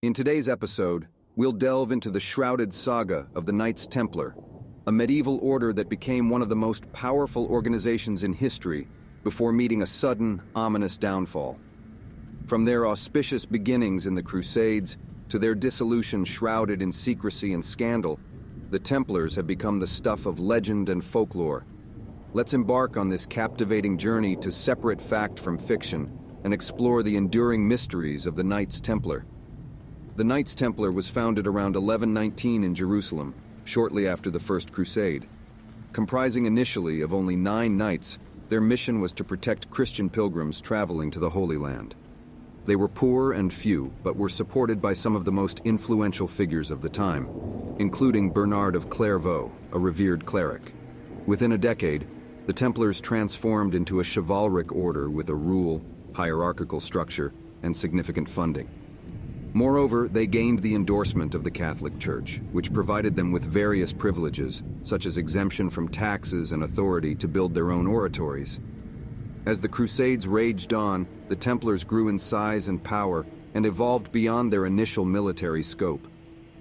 In today's episode, we'll delve into the shrouded saga of the Knights Templar, a medieval order that became one of the most powerful organizations in history before meeting a sudden, ominous downfall. From their auspicious beginnings in the Crusades to their dissolution shrouded in secrecy and scandal, the Templars have become the stuff of legend and folklore. Let's embark on this captivating journey to separate fact from fiction and explore the enduring mysteries of the Knights Templar. The Knights Templar was founded around 1119 in Jerusalem, shortly after the First Crusade. Comprising initially of only 9 knights, their mission was to protect Christian pilgrims traveling to the Holy Land. They were poor and few, but were supported by some of the most influential figures of the time, including Bernard of Clairvaux, a revered cleric. Within a decade, the Templars transformed into a chivalric order with a rule, hierarchical structure, and significant funding. Moreover, they gained the endorsement of the Catholic Church, which provided them with various privileges, such as exemption from taxes and authority to build their own oratories. As the Crusades raged on, the Templars grew in size and power and evolved beyond their initial military scope.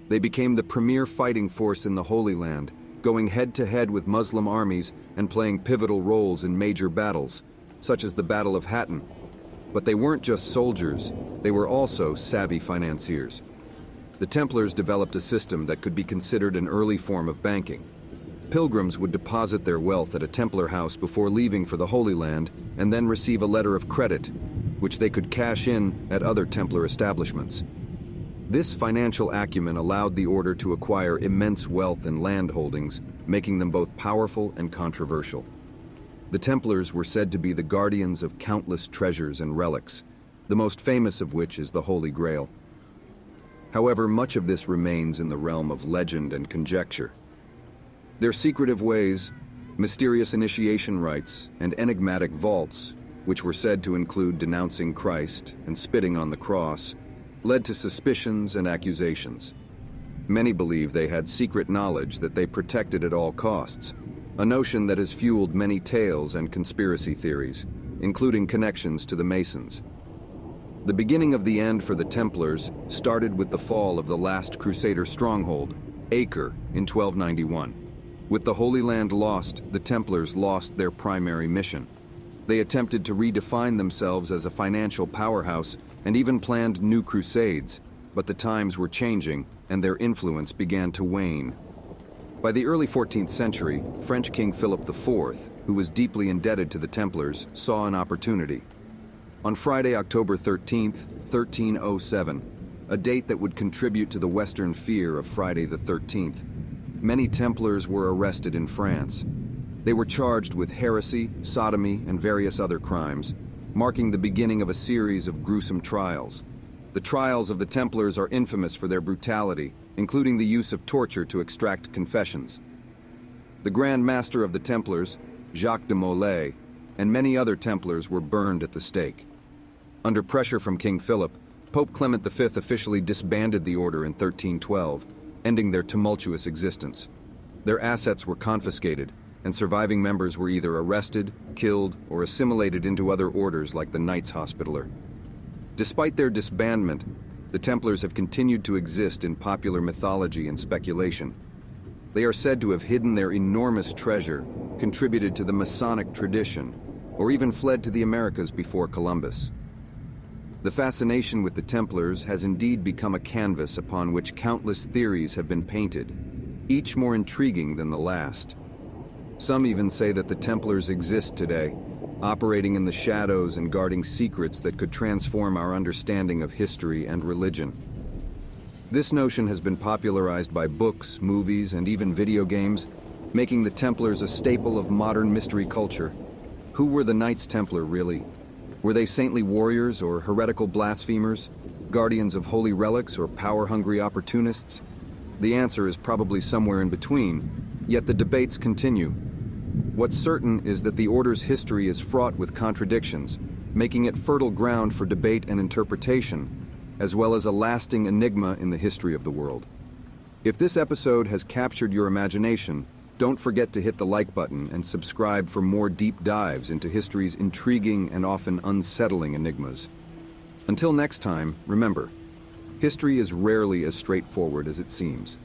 They became the premier fighting force in the Holy Land, going head-to-head with Muslim armies and playing pivotal roles in major battles, such as the Battle of Hattin. But they weren't just soldiers, they were also savvy financiers. The Templars developed a system that could be considered an early form of banking. Pilgrims would deposit their wealth at a Templar house before leaving for the Holy Land and then receive a letter of credit, which they could cash in at other Templar establishments. This financial acumen allowed the order to acquire immense wealth and land holdings, making them both powerful and controversial. The Templars were said to be the guardians of countless treasures and relics, the most famous of which is the Holy Grail. However, much of this remains in the realm of legend and conjecture. Their secretive ways, mysterious initiation rites, and enigmatic vaults, which were said to include denouncing Christ and spitting on the cross, led to suspicions and accusations. Many believe they had secret knowledge that they protected at all costs, a notion that has fueled many tales and conspiracy theories, including connections to the Masons. The beginning of the end for the Templars started with the fall of the last Crusader stronghold, Acre, in 1291. With the Holy Land lost, the Templars lost their primary mission. They attempted to redefine themselves as a financial powerhouse and even planned new crusades, but the times were changing and their influence began to wane. By the early 14th century, French King Philip IV, who was deeply indebted to the Templars, saw an opportunity. On Friday, October 13th, 1307, a date that would contribute to the Western fear of Friday the 13th, many Templars were arrested in France. They were charged with heresy, sodomy, and various other crimes, marking the beginning of a series of gruesome trials. The trials of the Templars are infamous for their brutality, including the use of torture to extract confessions. The Grand Master of the Templars, Jacques de Molay, and many other Templars were burned at the stake. Under pressure from King Philip, Pope Clement V officially disbanded the order in 1312, ending their tumultuous existence. Their assets were confiscated, and surviving members were either arrested, killed, or assimilated into other orders like the Knights Hospitaller. Despite their disbandment, the Templars have continued to exist in popular mythology and speculation. They are said to have hidden their enormous treasure, contributed to the Masonic tradition, or even fled to the Americas before Columbus. The fascination with the Templars has indeed become a canvas upon which countless theories have been painted, each more intriguing than the last. Some even say that the Templars exist today, operating in the shadows and guarding secrets that could transform our understanding of history and religion. This notion has been popularized by books, movies, and even video games, making the Templars a staple of modern mystery culture. Who were the Knights Templar really? Were they saintly warriors or heretical blasphemers, guardians of holy relics or power-hungry opportunists? The answer is probably somewhere in between, yet the debates continue. What's certain is that the Order's history is fraught with contradictions, making it fertile ground for debate and interpretation, as well as a lasting enigma in the history of the world. If this episode has captured your imagination, don't forget to hit the like button and subscribe for more deep dives into history's intriguing and often unsettling enigmas. Until next time, remember, History is rarely as straightforward as it seems.